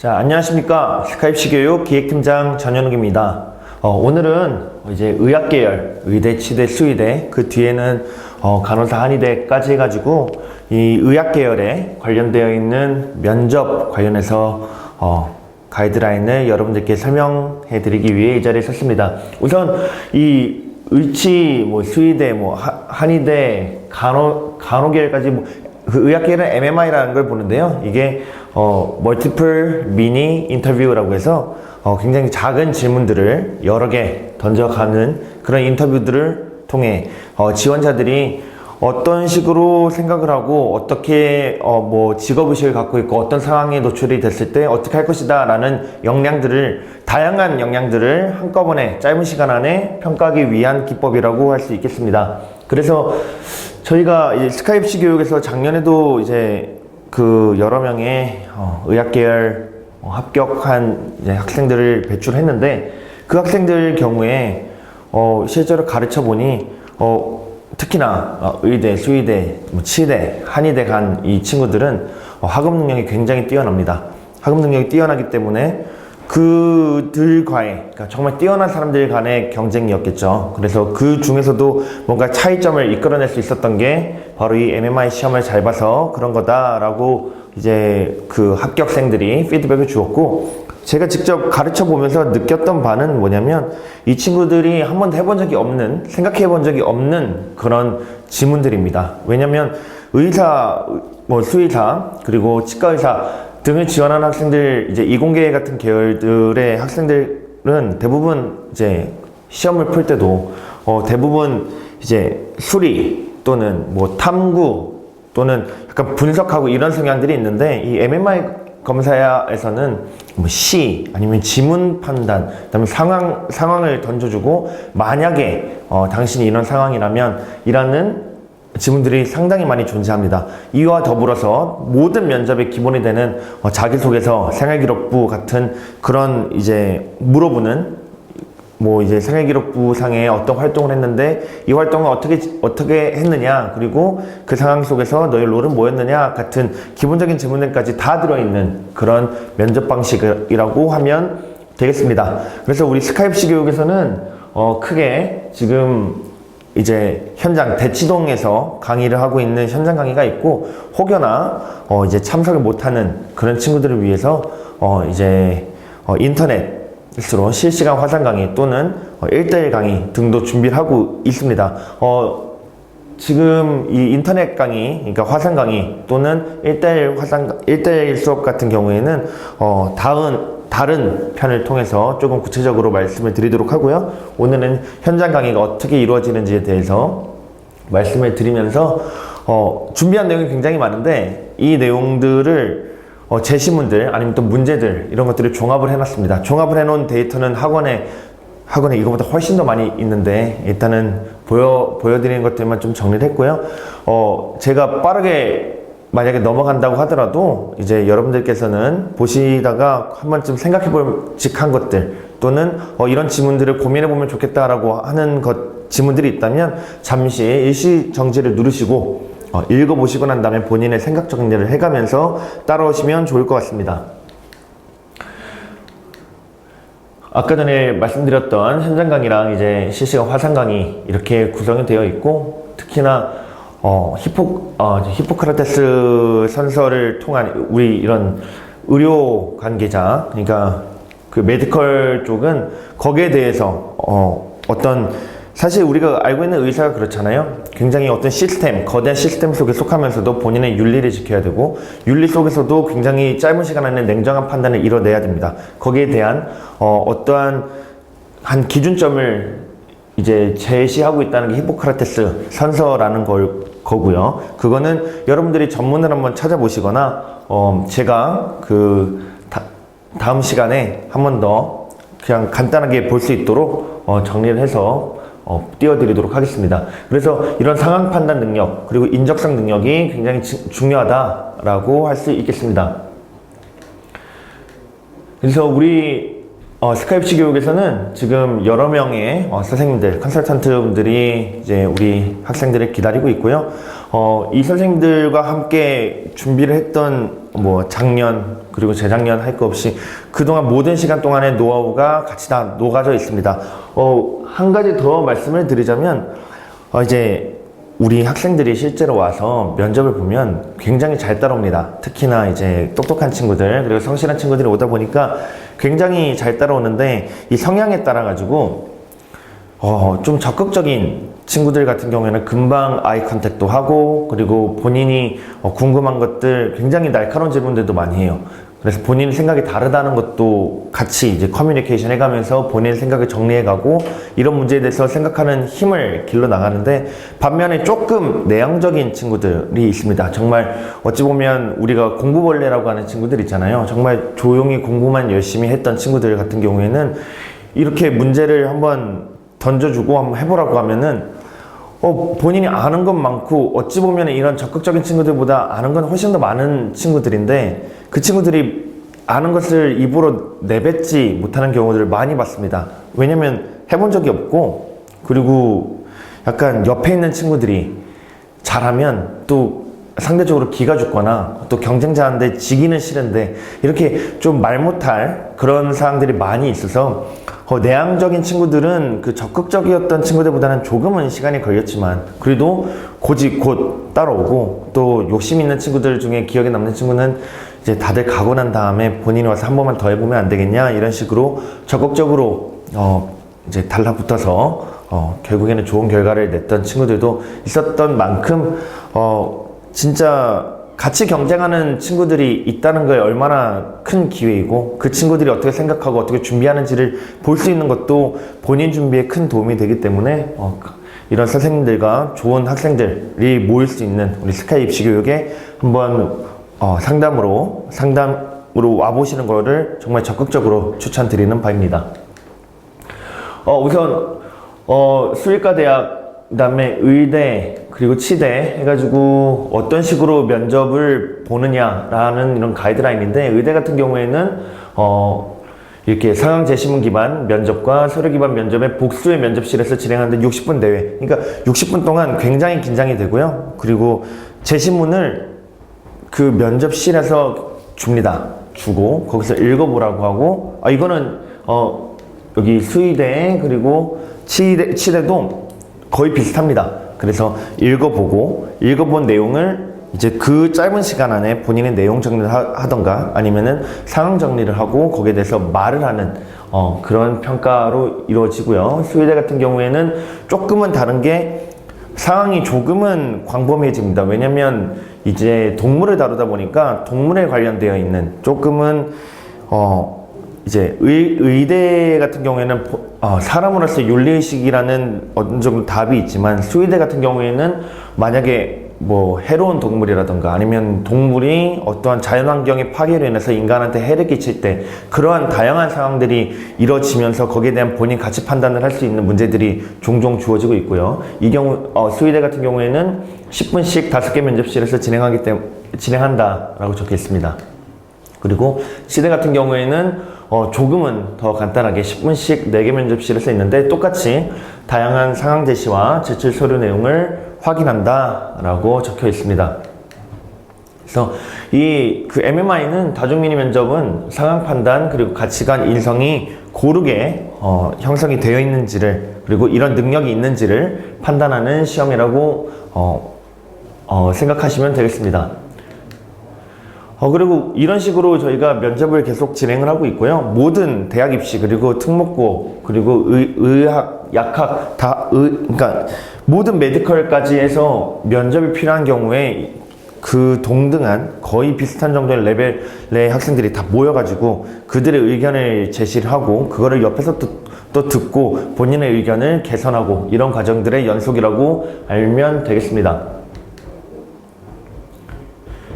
자, 안녕하십니까. 스카이프시 교육 기획팀장 전현욱입니다. 오늘은 이제 의학계열, 의대, 치대, 수의대, 그 뒤에는 간호사, 한의대까지 해가지고 이 의학계열에 관련되어 있는 면접 관련해서 가이드라인을 여러분들께 설명해 드리기 위해 이 자리에 섰습니다. 우선 이 의치, 수의대, 한의대, 간호계열까지 그 의학계열은 MMI라는 걸 보는데요. 이게 멀티플 미니 인터뷰라고 해서 굉장히 작은 질문들을 여러 개 던져가는 그런 인터뷰들을 통해 지원자들이 어떤 식으로 생각을 하고 어떻게 직업의식을 갖고 있고 어떤 상황에 노출이 됐을 때 어떻게 할 것이다 라는 다양한 역량들을 한꺼번에 짧은 시간 안에 평가하기 위한 기법이라고 할 수 있겠습니다. 그래서 저희가 이제 스카이프시 교육에서 작년에도 이제 그 여러 명의 의학계열 합격한 이제 학생들을 배출했는데 그 학생들 경우에 실제로 가르쳐 보니 특히나 의대, 수의대, 치대, 한의대 간 이 친구들은 학업 능력이 굉장히 뛰어납니다. 학업 능력이 뛰어나기 때문에 그들과의, 그러니까 정말 뛰어난 사람들 간의 경쟁이었겠죠. 그래서 그 중에서도 뭔가 차이점을 이끌어낼 수 있었던 게 바로 이 MMI 시험을 잘 봐서 그런 거다라고 이제 그 합격생들이 피드백을 주었고, 제가 직접 가르쳐 보면서 느꼈던 바는 뭐냐면 이 친구들이 한 번도 해본 적이 없는, 생각해 본 적이 없는 그런 지문들입니다. 왜냐면 의사, 수의사, 그리고 치과의사 등을 지원하는 학생들, 이제 이공계 같은 계열들의 학생들은 대부분 이제 시험을 풀 때도 대부분 이제 수리 또는 탐구 또는 약간 분석하고 이런 성향들이 있는데, 이 MMI 검사에서는 시 아니면 지문 판단, 그다음에 상황을 던져주고 만약에 당신이 이런 상황이라면 이라는 지문들이 상당히 많이 존재합니다. 이와 더불어서 모든 면접의 기본이 되는 자기소개서, 생활기록부 같은 그런 이제 물어보는 이제 생활기록부 상에 어떤 활동을 했는데 이 활동을 어떻게 했느냐, 그리고 그 상황 속에서 너의 롤은 뭐였느냐 같은 기본적인 질문들까지 다 들어있는 그런 면접 방식이라고 하면 되겠습니다. 그래서 우리 스카이프시 교육에서는 크게 지금 이제 현장 대치동에서 강의를 하고 있는 현장 강의가 있고, 혹여나 이제 참석을 못하는 그런 친구들을 위해서 이제 인터넷으로 실시간 화상 강의 또는 1대1 강의 등도 준비를 하고 있습니다. 지금 이 인터넷 강의, 그러니까 화상 강의 또는 1대1 수업 같은 경우에는 다른 편을 통해서 조금 구체적으로 말씀을 드리도록 하고요. 오늘은 현장 강의가 어떻게 이루어지는지에 대해서 말씀을 드리면서 준비한 내용이 굉장히 많은데 이 내용들을 제시문들 아니면 또 문제들 이런 것들을 종합을 해놨습니다. 종합을 해놓은 데이터는 학원에 이거보다 훨씬 더 많이 있는데 일단은 보여드리는 것들만 좀 정리를 했고요. 제가 빠르게 만약에 넘어간다고 하더라도 이제 여러분들께서는 보시다가 한 번쯤 생각해 볼 직한 것들 또는 이런 지문들을 고민해 보면 좋겠다라고 하는 지문들이 있다면 잠시 일시 정지를 누르시고 읽어보시고 난 다음에 본인의 생각 정리를 해가면서 따라오시면 좋을 것 같습니다. 아까 전에 말씀드렸던 현장 강의랑 이제 실시간 화상 강의 이렇게 구성이 되어 있고, 특히나 히포크라테스 선서를 통한 우리 이런 의료 관계자, 그러니까 그 메디컬 쪽은 거기에 대해서 사실 우리가 알고 있는 의사가 그렇잖아요. 굉장히 어떤 시스템, 거대한 시스템 속에 속하면서도 본인의 윤리를 지켜야 되고, 윤리 속에서도 굉장히 짧은 시간 안에 냉정한 판단을 이뤄내야 됩니다. 거기에 대한 어떠한 기준점을 이제 제시하고 있다는 게 히포크라테스 선서라는 거고요. 그거는 여러분들이 전문을 한번 찾아보시거나 제가 다음 시간에 한 번 더 그냥 간단하게 볼 수 있도록 정리를 해서 띄워드리도록 하겠습니다. 그래서 이런 상황 판단 능력 그리고 인적성 능력이 굉장히 중요하다라고 할 수 있겠습니다. 그래서 우리 스카이프식 교육에서는 지금 여러 명의 선생님들, 컨설턴트 분들이 이제 우리 학생들을 기다리고 있고요. 이 선생님들과 함께 준비를 했던 작년 그리고 재작년 할 거 없이 그동안 모든 시간 동안의 노하우가 같이 다 녹아져 있습니다. 한 가지 더 말씀을 드리자면 이제 우리 학생들이 실제로 와서 면접을 보면 굉장히 잘 따라옵니다. 특히나 이제 똑똑한 친구들 그리고 성실한 친구들이 오다 보니까 굉장히 잘 따라오는데 이 성향에 따라 가지고 좀 적극적인 친구들 같은 경우에는 금방 아이 컨택도 하고 그리고 본인이 궁금한 것들 굉장히 날카로운 질문들도 많이 해요. 그래서 본인 생각이 다르다는 것도 같이 이제 커뮤니케이션 해가면서 본인 생각을 정리해가고 이런 문제에 대해서 생각하는 힘을 길러 나가는데 반면에 조금 내향적인 친구들이 있습니다. 정말 어찌 보면 우리가 공부벌레라고 하는 친구들 있잖아요. 정말 조용히 공부만 열심히 했던 친구들 같은 경우에는 이렇게 문제를 한번 던져주고 한번 해보라고 하면은 본인이 아는 건 많고 어찌 보면 이런 적극적인 친구들보다 아는 건 훨씬 더 많은 친구들인데 그 친구들이 아는 것을 입으로 내뱉지 못하는 경우들을 많이 봤습니다. 왜냐면 해본 적이 없고 그리고 약간 옆에 있는 친구들이 잘하면 또 상대적으로 기가 죽거나 또 경쟁자인데 지기는 싫은데 이렇게 좀 말 못할 그런 사항들이 많이 있어서 내향적인 친구들은 그 적극적이었던 친구들보다는 조금은 시간이 걸렸지만 그래도 곧 따라오고 또 욕심 있는 친구들 중에 기억에 남는 친구는 이제 다들 가고 난 다음에 본인이 와서 한 번만 더 해보면 안 되겠냐 이런 식으로 적극적으로 이제 달라붙어서 결국에는 좋은 결과를 냈던 친구들도 있었던 만큼 진짜 같이 경쟁하는 친구들이 있다는 거에 얼마나 큰 기회이고 그 친구들이 어떻게 생각하고 어떻게 준비하는지를 볼 수 있는 것도 본인 준비에 큰 도움이 되기 때문에 이런 선생님들과 좋은 학생들이 모일 수 있는 우리 스카이 입시교육에 한번 상담으로 와보시는 거를 정말 적극적으로 추천드리는 바입니다. 우선 수의과 대학 그다음에 의대 그리고 치대 해가지고 어떤 식으로 면접을 보느냐라는 이런 가이드라인인데 의대 같은 경우에는 이렇게 상황 제시문 기반 면접과 서류 기반 면접의 복수의 면접실에서 진행하는데 60분 내외 그러니까 60분 동안 굉장히 긴장이 되고요. 그리고 제시문을 그 면접실에서 주고 거기서 읽어보라고 하고 이거는 여기 수의대 그리고 치대도 거의 비슷합니다. 그래서 읽어본 내용을 이제 그 짧은 시간 안에 본인의 내용 정리를 하던가 아니면은 상황 정리를 하고 거기에 대해서 말을 하는 그런 평가로 이루어지고요. 수의대 같은 경우에는 조금은 다른 게 상황이 조금은 광범위해집니다. 왜냐면 이제 동물을 다루다 보니까 동물에 관련되어 있는 조금은 이제 의대 같은 경우에는 사람으로서 윤리의식이라는 어느 정도 답이 있지만 수의대 같은 경우에는 만약에 해로운 동물이라던가 아니면 동물이 어떠한 자연환경의 파괴로 인해서 인간한테 해를 끼칠 때 그러한 다양한 상황들이 이뤄지면서 거기에 대한 본인 가치 판단을 할 수 있는 문제들이 종종 주어지고 있고요. 이 경우 수의대 같은 경우에는 10분씩 5개 면접실에서 진행한다라고 적혀 있습니다. 그리고 치대 같은 경우에는 조금은 더 간단하게 10분씩 4개 면접실에서 있는데 똑같이 다양한 상황 제시와 제출 서류 내용을 확인한다 라고 적혀 있습니다. 그래서 그 MMI는 다중미니 면접은 상황 판단 그리고 가치관 인성이 고르게 형성이 되어 있는지를 그리고 이런 능력이 있는지를 판단하는 시험이라고 생각하시면 되겠습니다. 그리고 이런 식으로 저희가 면접을 계속 진행을 하고 있고요. 모든 대학 입시 그리고 특목고 그리고 의학, 약학 그러니까 모든 메디컬까지 해서 면접이 필요한 경우에 그 동등한 거의 비슷한 정도의 레벨의 학생들이 다 모여가지고 그들의 의견을 제시를 하고 그거를 옆에서 또 듣고 본인의 의견을 개선하고 이런 과정들의 연속이라고 알면 되겠습니다.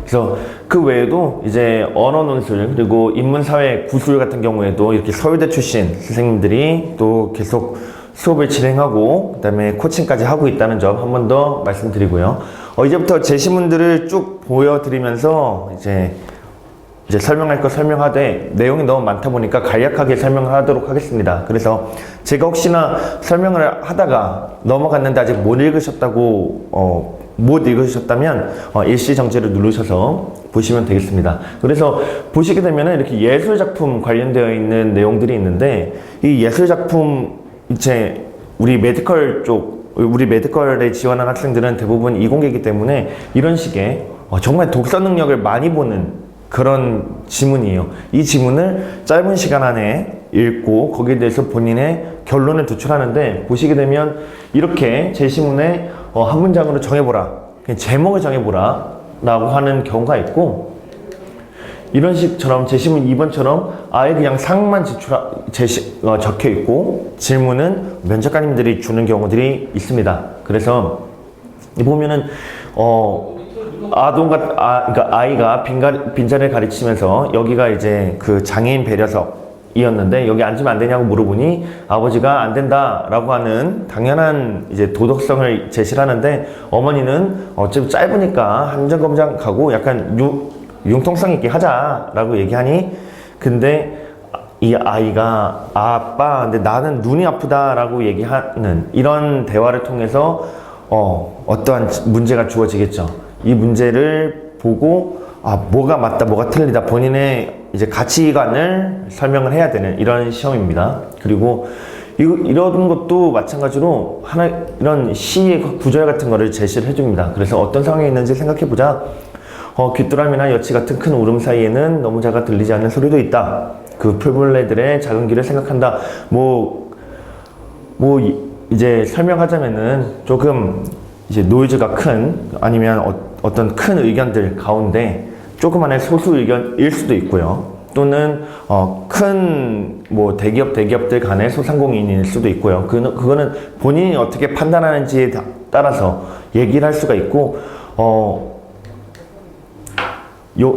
그래서 그 외에도 이제 언어 논술 그리고 인문사회 구술 같은 경우에도 이렇게 서울대 출신 선생님들이 또 계속 수업을 진행하고 그다음에 코칭까지 하고 있다는 점 한 번 더 말씀드리고요. 이제부터 제시문들을 쭉 보여드리면서 이제 설명할 거 설명하되 내용이 너무 많다 보니까 간략하게 설명을 하도록 하겠습니다. 그래서 제가 혹시나 설명을 하다가 넘어갔는데 아직 못 읽으셨다면 일시 정지를 누르셔서 보시면 되겠습니다. 그래서 보시게 되면 이렇게 예술 작품 관련되어 있는 내용들이 있는데 이 예술 작품 이제 우리 메디컬에 지원한 학생들은 대부분 이공계이기 때문에 이런 식의 정말 독서 능력을 많이 보는 그런 지문이에요. 이 지문을 짧은 시간 안에 읽고 거기에 대해서 본인의 결론을 도출하는데 보시게 되면 이렇게 제시문에 한 문장으로 정해보라, 그냥 제목을 정해보라 라고 하는 경우가 있고, 이런 식처럼 제시문 2번처럼 아예 그냥 상만 적혀 있고 질문은 면접관님들이 주는 경우들이 있습니다. 그래서 보면은 그러니까 아이가 빈자리를 가르치면서 여기가 이제 그 장애인 배려석이었는데 여기 앉으면 안 되냐고 물어보니 아버지가 안 된다라고 하는 당연한 이제 도덕성을 제시를 하는데 어머니는 어차피 짧으니까 한 점 검장 가고 약간 융통성 있게 하자라고 얘기하니, 근데 이 아이가 아빠 근데 나는 눈이 아프다라고 얘기하는 이런 대화를 통해서 어떠한 문제가 주어지겠죠. 이 문제를 보고 뭐가 맞다 뭐가 틀리다 본인의 이제 가치관을 설명을 해야 되는 이런 시험입니다. 그리고 이런 것도 마찬가지로 이런 시의 구절 같은 거를 제시를 해줍니다. 그래서 어떤 상황이 있는지 생각해보자. 귀뚜라미나 여치 같은 큰 울음 사이에는 너무 작아 들리지 않는 소리도 있다. 그 풀벌레들의 작은 귀를 생각한다. 이제 설명하자면은 조금 이제 노이즈가 큰, 아니면 어떤 큰 의견들 가운데 조그만한 소수 의견일 수도 있고요. 또는 큰 대기업들 간의 소상공인일 수도 있고요. 그거는 본인이 어떻게 판단하는지에 따라서 얘기를 할 수가 있고,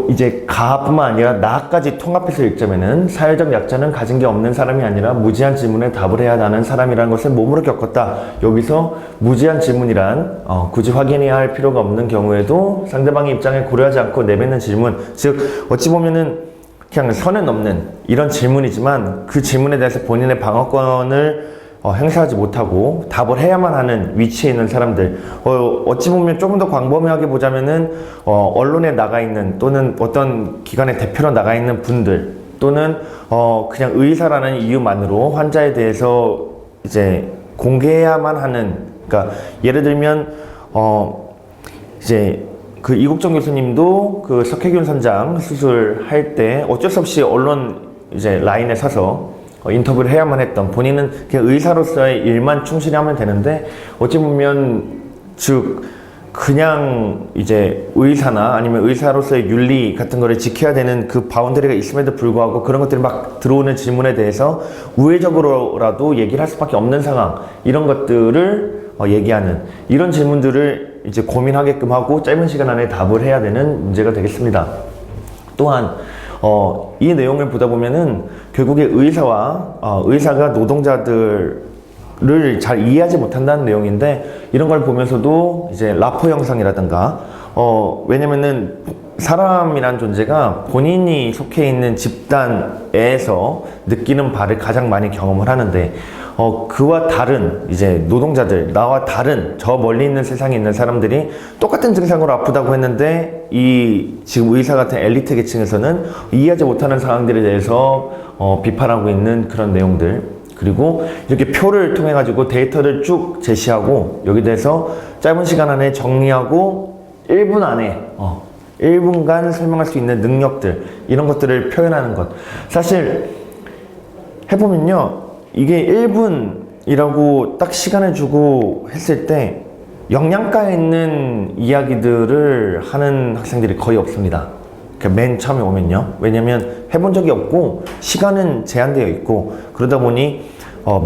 이제 가뿐만 아니라 나까지 통합해서 읽자면은 사회적 약자는 가진 게 없는 사람이 아니라 무지한 질문에 답을 해야 하는 사람이라는 것을 몸으로 겪었다. 여기서 무지한 질문이란 굳이 확인해야 할 필요가 없는 경우에도 상대방의 입장을 고려하지 않고 내뱉는 질문, 즉 어찌 보면은 그냥 선을 넘는 이런 질문이지만 그 질문에 대해서 본인의 방어권을 행사하지 못하고 답을 해야만 하는 위치에 있는 사람들, 어찌 보면 조금 더 광범위하게 보자면은 언론에 나가 있는 또는 어떤 기관의 대표로 나가 있는 분들, 또는 그냥 의사라는 이유만으로 환자에 대해서 이제 공개해야만 하는, 그러니까 예를 들면 이제 그 이국정 교수님도 그 석혜균 선장 수술할 때 어쩔 수 없이 언론 이제 라인에 서서 인터뷰를 해야만 했던, 본인은 그냥 의사로서의 일만 충실히 하면 되는데 어찌 보면 그냥 이제 의사나 아니면 의사로서의 윤리 같은 거를 지켜야 되는 그 바운더리가 있음에도 불구하고 그런 것들이 막 들어오는 질문에 대해서 우회적으로라도 얘기를 할 수밖에 없는 상황, 이런 것들을 얘기하는 이런 질문들을 이제 고민하게끔 하고 짧은 시간 안에 답을 해야 되는 문제가 되겠습니다. 또한 이 내용을 보다 보면은 결국에 의사가 노동자들을 잘 이해하지 못한다는 내용인데, 이런 걸 보면서도 이제 라포 형성이라든가 왜냐면은 사람이란 존재가 본인이 속해 있는 집단에서 느끼는 바를 가장 많이 경험을 하는데, 그와 다른 이제 노동자들, 나와 다른 저 멀리 있는 세상에 있는 사람들이 똑같은 증상으로 아프다고 했는데 이 지금 의사 같은 엘리트 계층에서는 이해하지 못하는 상황들에 대해서 비판하고 있는 그런 내용들, 그리고 이렇게 표를 통해 가지고 데이터를 쭉 제시하고 여기 대해서 짧은 시간 안에 정리하고 1분 안에 1분간 설명할 수 있는 능력들, 이런 것들을 표현하는 것. 사실 해보면요, 이게 1분이라고 딱 시간을 주고 했을 때 영양가에 있는 이야기들을 하는 학생들이 거의 없습니다. 맨 처음에 오면요. 왜냐면 해본 적이 없고 시간은 제한되어 있고, 그러다 보니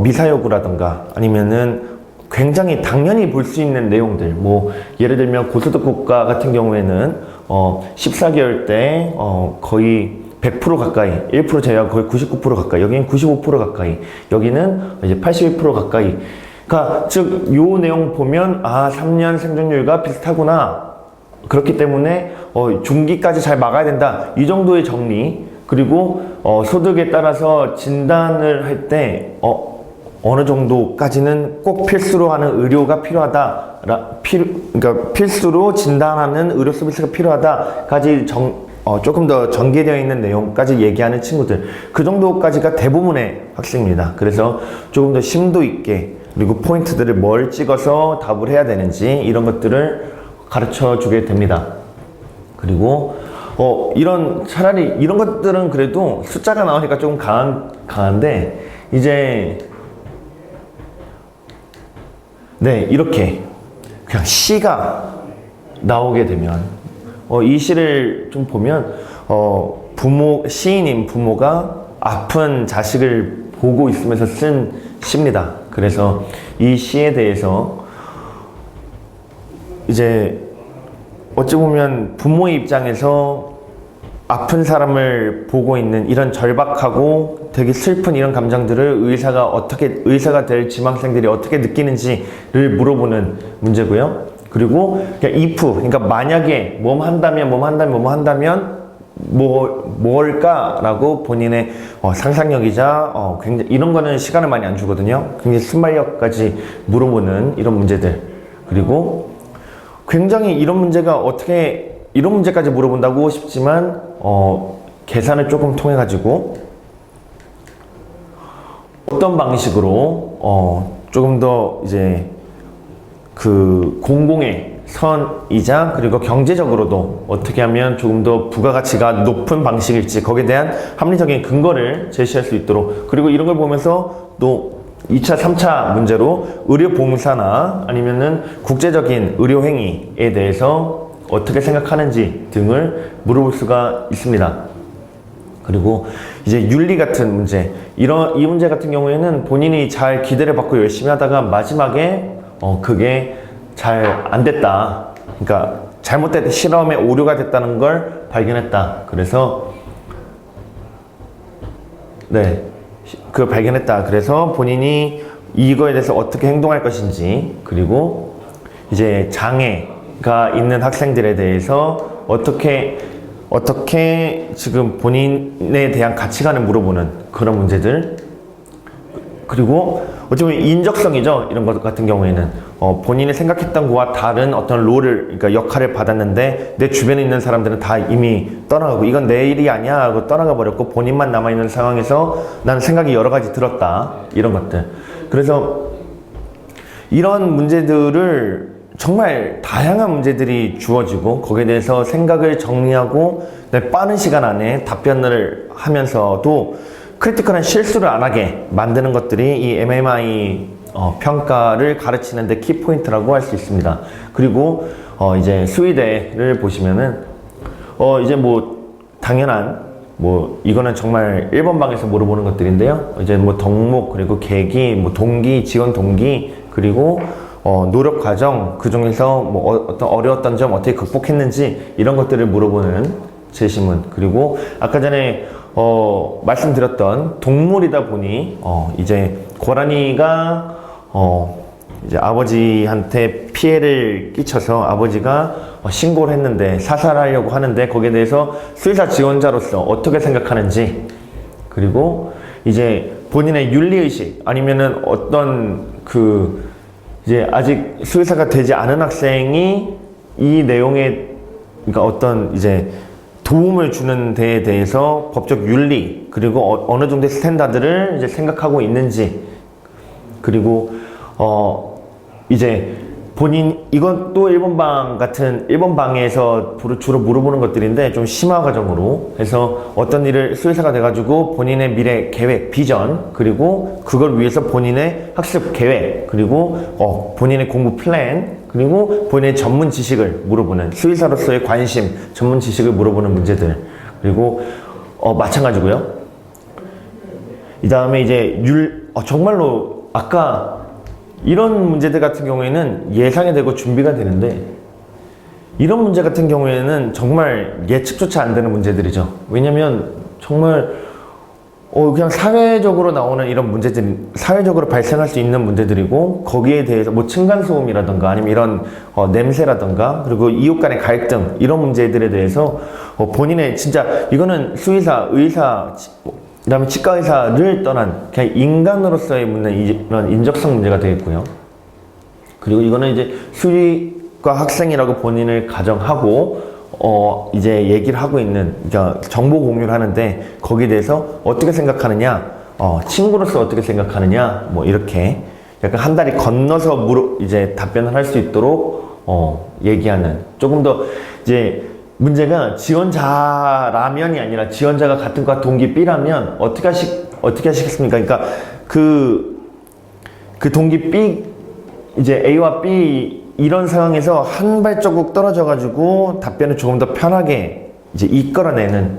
미사여구라든가 아니면은 굉장히 당연히 볼 수 있는 내용들, 예를 들면 고소득 국가 같은 경우에는 14개월 때 거의 100% 가까이, 1% 제외하고 거의 99% 가까이, 여기는 95% 가까이, 여기는 이제 81% 가까이. 그러니까 즉 요 내용 보면 3년 생존율과 비슷하구나. 그렇기 때문에 중기까지 잘 막아야 된다. 이 정도의 정리. 그리고 소득에 따라서 진단을 할 때 어느 정도까지는 꼭 필수로 하는 의료가 필요하다. 그러니까 필수로 진단하는 의료 서비스가 필요하다까지 조금 더 전개되어 있는 내용까지 얘기하는 친구들, 그 정도까지가 대부분의 학생입니다. 그래서 조금 더 심도 있게, 그리고 포인트들을 뭘 찍어서 답을 해야 되는지 이런 것들을 가르쳐 주게 됩니다. 그리고 차라리 이런 것들은 그래도 숫자가 나오니까 조금 강한데, 이제 이렇게 그냥 시가 나오게 되면 이 시를 좀 보면 시인인 부모가 아픈 자식을 보고 있으면서 쓴 시입니다. 그래서 이 시에 대해서 이제 어찌 보면 부모의 입장에서 아픈 사람을 보고 있는 이런 절박하고 되게 슬픈 이런 감정들을 의사가 될 지망생들이 어떻게 느끼는지를 물어보는 문제고요. 그리고 그러니까 만약에 뭘까라고 본인의 상상력이자 굉장히 이런 거는 시간을 많이 안 주거든요. 굉장히 순발력까지 물어보는 이런 문제들. 그리고 굉장히 이런 문제까지 물어본다고 싶지만 계산을 조금 통해 가지고 어떤 방식으로 조금 더 이제 그 공공의 선이자 그리고 경제적으로도 어떻게 하면 조금 더 부가가치가 높은 방식일지, 거기에 대한 합리적인 근거를 제시할 수 있도록, 그리고 이런 걸 보면서 또 2차, 3차 문제로 의료봉사나 아니면은 국제적인 의료행위에 대해서 어떻게 생각하는지 등을 물어볼 수가 있습니다. 그리고 이제 윤리 같은 문제, 이 문제 같은 경우에는 본인이 잘 기대를 받고 열심히 하다가 마지막에 그게 잘 안 됐다. 그러니까 잘못된 실험에 오류가 됐다는 걸 발견했다. 그래서 발견했다. 그래서 본인이 이거에 대해서 어떻게 행동할 것인지, 그리고 이제 장애가 있는 학생들에 대해서 어떻게 지금 본인에 대한 가치관을 물어보는 그런 문제들. 그리고 어쩌면 인적성이죠. 이런 것 같은 경우에는 본인이 생각했던 것과 다른 어떤 그러니까 역할을 받았는데 내 주변에 있는 사람들은 다 이미 떠나가고 이건 내 일이 아니야 하고 떠나가 버렸고 본인만 남아있는 상황에서 나는 생각이 여러 가지 들었다. 이런 것들. 그래서 이런 문제들을 정말 다양한 문제들이 주어지고 거기에 대해서 생각을 정리하고 빠른 시간 안에 답변을 하면서도 크리티컬한 실수를 안 하게 만드는 것들이 이 MMI 평가를 가르치는데 키포인트라고 할 수 있습니다. 그리고 이제 수의대를 보시면은 이제 당연한 이거는 정말 1번 방에서 물어보는 것들인데요. 이제 덕목, 그리고 계기, 동기, 지원 동기, 그리고 노력 과정, 그 중에서 어떤 어려웠던 점 어떻게 극복했는지 이런 것들을 물어보는 제시문. 그리고 아까 전에 말씀드렸던 동물이다 보니 이제 고라니가 이제 아버지한테 피해를 끼쳐서 아버지가 신고를 했는데 사살하려고 하는데 거기에 대해서 수의사 지원자로서 어떻게 생각하는지, 그리고 이제 본인의 윤리의식 아니면은 이제 아직 수의사가 되지 않은 학생이 이 내용에 그러니까 이제 도움을 주는 데에 대해서 법적 윤리, 그리고 어느 정도의 스탠다드를 이제 생각하고 있는지, 그리고 이제 이것도 1번 방에서 주로 물어보는 것들인데 좀 심화 과정으로 해서 어떤 일을 수의사가 돼가지고 본인의 미래 계획, 비전, 그리고 그걸 위해서 본인의 학습 계획, 그리고 본인의 공부 플랜, 그리고 본인의 전문 지식을 물어보는, 수의사로서의 관심, 전문 지식을 물어보는 문제들. 그리고 마찬가지고요. 이 다음에 이제 정말로 아까 이런 문제들 같은 경우에는 예상이 되고 준비가 되는데 이런 문제 같은 경우에는 정말 예측조차 안 되는 문제들이죠. 왜냐면 정말 그냥 사회적으로 나오는 이런 문제들, 사회적으로 발생할 수 있는 문제들이고, 거기에 대해서 뭐 층간소음이라든가 아니면 이런 냄새라든가, 그리고 이웃 간의 갈등, 이런 문제들에 대해서 본인의 진짜 이거는 수의사, 의사, 그다음에 치과 의사를 떠난 그냥 인간으로서의 문제, 이런 인적성 문제가 되겠고요. 그리고 이거는 이제 수의과 학생이라고 본인을 가정하고 이제 얘기를 하고 있는, 그러니까 정보 공유를 하는데, 거기에 대해서 어떻게 생각하느냐, 친구로서 어떻게 생각하느냐, 뭐 이렇게 약간 한 다리 건너서 이제 답변을 할 수 있도록 얘기하는, 조금 더 이제 문제가 지원자라면이 아니라 지원자가 같은 과 동기 B라면 어떻게 하시겠습니까? 그러니까 그 동기 B, 이제 A와 B 이런 상황에서 한 발자국 떨어져가지고 답변을 조금 더 편하게 이제 이끌어내는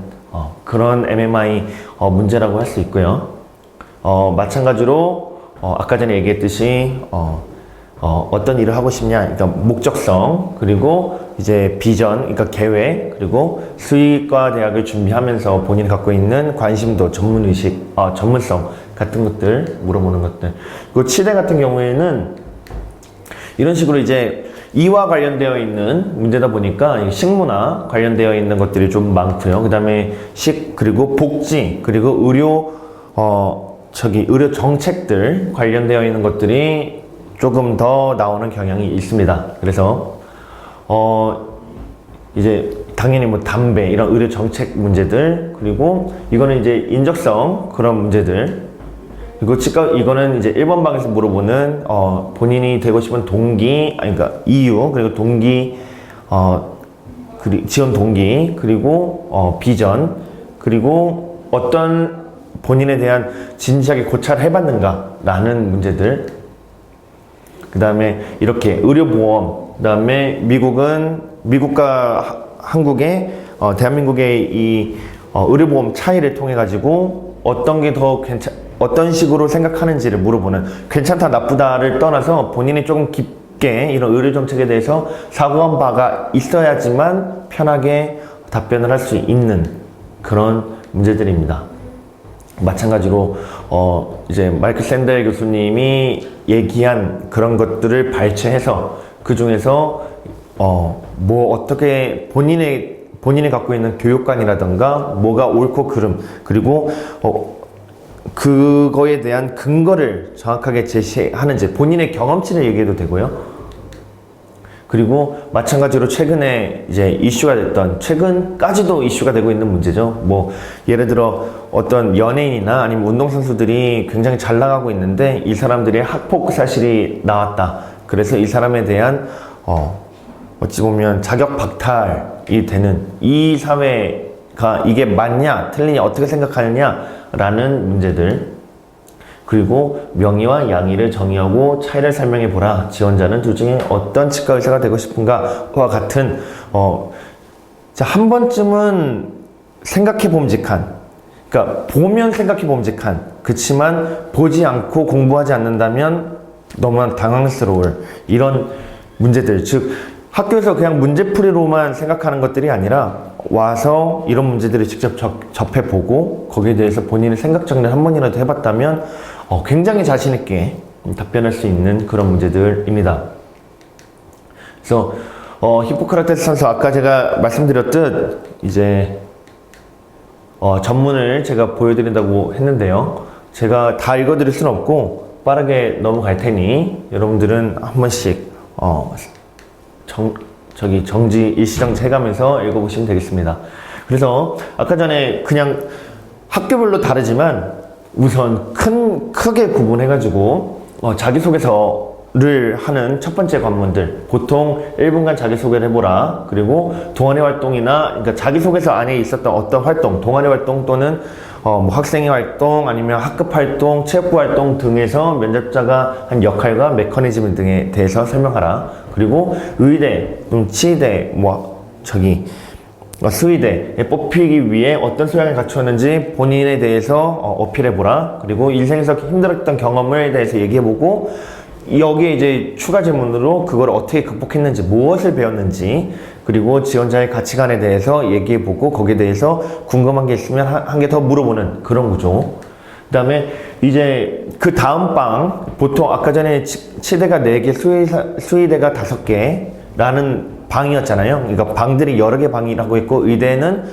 그런 MMI 문제라고 할 수 있고요. 마찬가지로 아까 전에 얘기했듯이 어떤 일을 하고 싶냐, 그러니까 목적성, 그리고 이제 비전, 그러니까 계획, 그리고 수의과 대학을 준비하면서 본인이 갖고 있는 관심도, 전문의식, 전문성 같은 것들 물어보는 것들. 그리고 치대 같은 경우에는 이런 식으로 이제 이와 관련되어 있는 문제다 보니까 식문화 관련되어 있는 것들이 좀 많고요. 그 다음에 그리고 복지, 그리고 의료 정책들 관련되어 있는 것들이 조금 더 나오는 경향이 있습니다. 그래서 이제 당연히 뭐 담배, 이런 의료 정책 문제들, 그리고 이거는 이제 인적성 그런 문제들, 그리고 이거는 이제 1번 방에서 물어보는 본인이 되고 싶은 동기, 그러니까 이유, 그리고 동기, 지원 동기, 그리고 비전, 그리고 어떤 본인에 대한 진지하게 고찰을 해봤는가라는 문제들. 그 다음에 이렇게 의료보험, 그 다음에 미국과 한국의 대한민국의 이 의료보험 차이를 통해 가지고 어떤 게 더 어떤 식으로 생각하는지를 물어보는, 괜찮다 나쁘다를 떠나서 본인이 조금 깊게 이런 의료 정책에 대해서 사고한 바가 있어야지만 편하게 답변을 할 수 있는 그런 문제들입니다. 마찬가지로 이제 마이클 샌델 교수님이 얘기한 그런 것들을 발췌해서 그 중에서 뭐 어떻게 본인이 갖고 있는 교육관이라든가 뭐가 옳고 그름, 그리고 그거에 대한 근거를 정확하게 제시하는지, 본인의 경험치를 얘기해도 되고요. 그리고 마찬가지로 최근에 이제 이슈가 됐던, 최근까지도 이슈가 되고 있는 문제죠. 뭐 예를 들어 어떤 연예인이나 아니면 운동선수들이 굉장히 잘 나가고 있는데 이 사람들의 학폭 사실이 나왔다. 그래서 이 사람에 대한 어찌 보면 자격 박탈이 되는, 이 사회가 이게 맞냐 틀리냐 어떻게 생각하느냐라는 문제들. 그리고 명의와 양의를 정의하고 차이를 설명해 보라. 지원자는 둘 중에 어떤 치과 의사가 되고 싶은가와 같은 한 번쯤은 생각해 봄직한, 그러니까 보면 생각해 봄직한, 그치만 보지 않고 공부하지 않는다면 너무나 당황스러울 이런 문제들. 즉 학교에서 그냥 문제풀이로만 생각하는 것들이 아니라 와서 이런 문제들을 직접 접해보고 거기에 대해서 본인의 생각 정리를 한 번이라도 해봤다면 굉장히 자신있게 답변할 수 있는 그런 문제들입니다. 그래서 히포크라테스 선수, 아까 제가 말씀드렸듯 이제 전문을 제가 보여드린다고 했는데요. 제가 다 읽어드릴 수는 없고 빠르게 넘어갈 테니 여러분들은 한 번씩 일시정지 해가면서 읽어보시면 되겠습니다. 그래서 아까 전에 그냥 학교별로 다르지만 우선 크게 구분해가지고 자기소개서를 하는 첫 번째 관문들, 보통 1분간 자기소개를 해보라. 그리고 동아리 활동이나, 그러니까 자기소개서 안에 있었던 어떤 활동, 동아리 활동 또는 뭐 학생회 활동, 아니면 학급 활동, 체육부 활동 등에서 면접자가 한 역할과 메커니즘 등에 대해서 설명하라. 그리고 의대, 치대, 수의대에 뽑히기 위해 어떤 소양을 갖추었는지 본인에 대해서 어필해보라. 그리고 인생에서 힘들었던 경험에 대해서 얘기해보고, 여기에 이제 추가 질문으로 그걸 어떻게 극복했는지, 무엇을 배웠는지, 그리고 지원자의 가치관에 대해서 얘기해보고 거기에 대해서 궁금한 게 있으면 한 개 더 물어보는 그런 구조. 그 다음에 이제 그 다음 방, 보통 아까 전에 치대가 4개, 수의대가 5개라는 방이었잖아요. 그러니까 방들이 여러 개 방이라고 했고, 의대는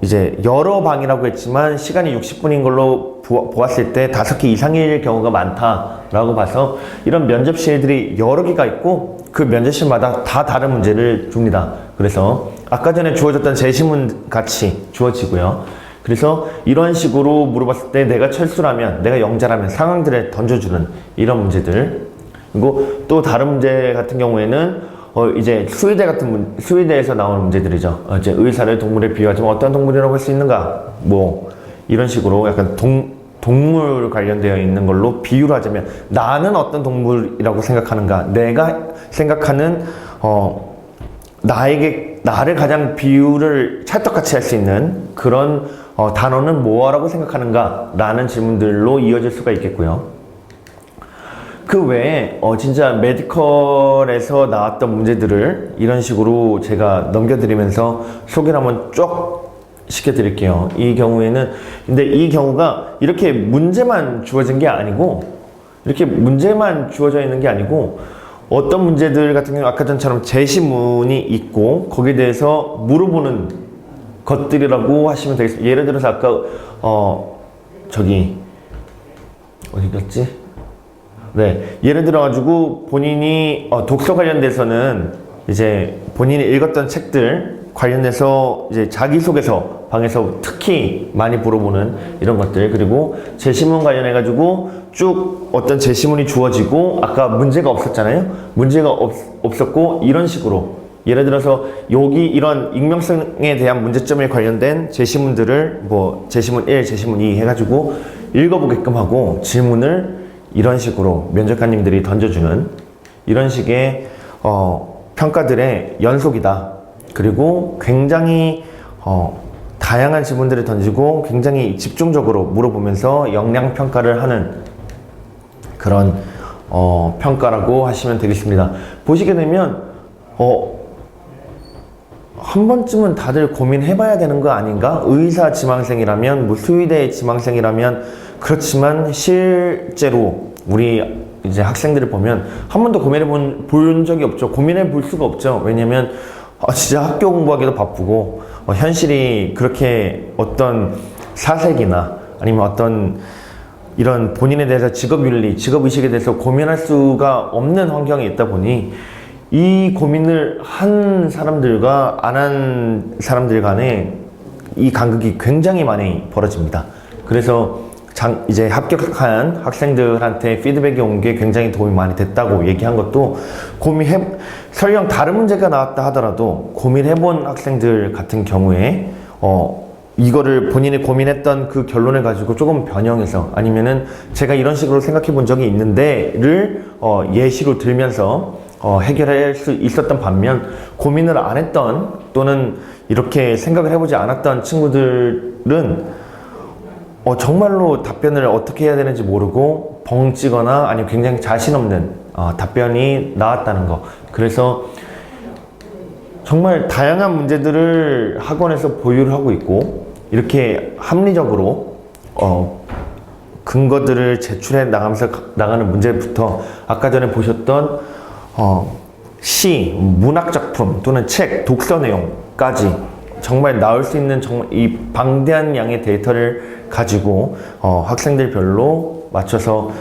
이제 여러 방이라고 했지만 시간이 60분인 걸로 보았을 때 5개 이상일 경우가 많다라고 봐서 이런 면접실들이 여러 개가 있고 그 면접실마다 다 다른 문제를 줍니다. 그래서 아까 전에 주어졌던 제시문 같이 주어지고요. 그래서 이런 식으로 물어봤을 때 내가 철수라면, 내가 영자라면 상황들에 던져주는 이런 문제들. 그리고 또 다른 문제 같은 경우에는 이제 수의대에서 나오는 문제들이죠. 이제 의사를 동물에 비유하자면 어떤 동물이라고 할 수 있는가? 뭐 이런 식으로 약간 동물 관련되어 있는 걸로 비유를 하자면 나는 어떤 동물이라고 생각하는가? 내가 생각하는 나를 가장 비유를 찰떡같이 할 수 있는 그런 단어는 뭐라고 생각하는가? 라는 질문들로 이어질 수가 있겠고요. 그 외에 진짜 메디컬에서 나왔던 문제들을 이런 식으로 제가 넘겨드리면서 소개를 한번 쭉 시켜드릴게요. 이 경우에는, 근데 이 경우가 이렇게 문제만 주어진 게 아니고, 이렇게 문제만 주어져 있는 게 아니고, 어떤 문제들 같은 경우 아까 전처럼 제시문이 있고 거기에 대해서 물어보는 것들이라고 하시면 되겠습니다. 예를 들어서 아까 저기 어디 갔지? 네, 예를 들어 가지고 본인이 독서 관련돼서는 이제 본인이 읽었던 책들 관련해서 이제 자기소개서 방에서 특히 많이 물어보는 이런 것들, 그리고 제시문 관련해 가지고 쭉 어떤 제시문이 주어지고 아까 문제가 없었잖아요. 문제가 없었고 이런 식으로 예를 들어서 여기 이런 익명성에 대한 문제점에 관련된 제시문들을 뭐 제시문 1, 제시문 2 해가지고 읽어보게끔 하고 질문을 이런 식으로 면접관님들이 던져주는 이런 식의 평가들의 연속이다. 그리고 굉장히 다양한 질문들을 던지고 굉장히 집중적으로 물어보면서 역량 평가를 하는 그런 평가라고 하시면 되겠습니다. 보시게 되면 한 번쯤은 다들 고민해봐야 되는 거 아닌가? 의사 지망생이라면, 뭐 수의대 지망생이라면 그렇지만 실제로 우리 이제 학생들을 보면 한 번도 본 적이 없죠. 고민해 볼 수가 없죠. 왜냐면 진짜 학교 공부하기도 바쁘고 현실이 그렇게 어떤 사색이나 아니면 어떤 이런 본인에 대해서 직업윤리, 직업의식에 대해서 고민할 수가 없는 환경에 있다 보니 이 고민을 한 사람들과 안 한 사람들 간에 이 간극이 굉장히 많이 벌어집니다. 그래서 이제 합격한 학생들한테 피드백이 온 게 굉장히 도움이 많이 됐다고 얘기한 것도 설령 다른 문제가 나왔다 하더라도 고민해본 학생들 같은 경우에 이거를 본인이 고민했던 그 결론을 가지고 조금 변형해서 아니면은 제가 이런 식으로 생각해 본 적이 있는데를 예시로 들면서 해결할 수 있었던 반면 고민을 안 했던 또는 이렇게 생각을 해보지 않았던 친구들은 정말로 답변을 어떻게 해야 되는지 모르고 벙찌거나 아니면 굉장히 자신 없는 답변이 나왔다는 거. 그래서 정말 다양한 문제들을 학원에서 보유를 하고 있고 이렇게 합리적으로 근거들을 제출해 나가면서 나가는 문제부터 아까 전에 보셨던 시, 문학작품 또는 책, 독서 내용까지 정말 나올 수 있는 정말 이 방대한 양의 데이터를 가지고 학생들별로 맞춰서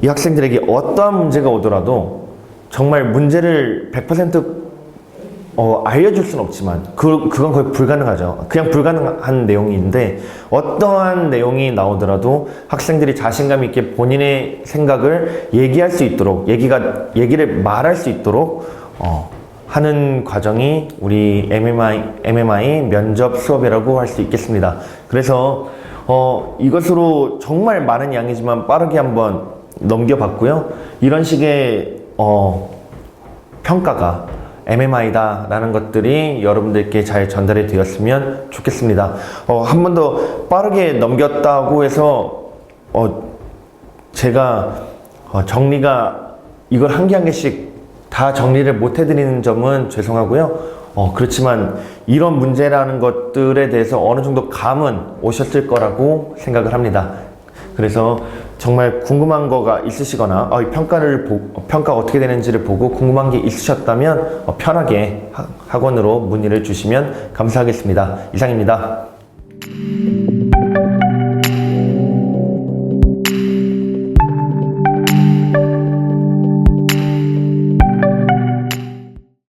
이 학생들에게 어떠한 문제가 오더라도 정말 문제를 100% 알려줄 수는 없지만 그건 거의 불가능하죠. 그냥 불가능한 내용인데 어떠한 내용이 나오더라도 학생들이 자신감 있게 본인의 생각을 얘기할 수 있도록 얘기를 말할 수 있도록 하는 과정이 우리 MMI 면접 수업이라고 할 수 있겠습니다. 그래서 이것으로 정말 많은 양이지만 빠르게 한번 넘겨봤고요. 이런 식의 평가가 MMI다 라는 것들이 여러분들께 잘 전달이 되었으면 좋겠습니다. 한 번 더 빠르게 넘겼다고 해서 제가 정리가 이걸 한 개 한 개씩 다 정리를 못 해드리는 점은 죄송하고요. 그렇지만 이런 문제라는 것들에 대해서 어느 정도 감은 오셨을 거라고 생각을 합니다. 그래서 정말 궁금한 거가 있으시거나 이 평가가 어떻게 되는지를 보고 궁금한 게 있으셨다면 편하게 학원으로 문의를 주시면 감사하겠습니다. 이상입니다.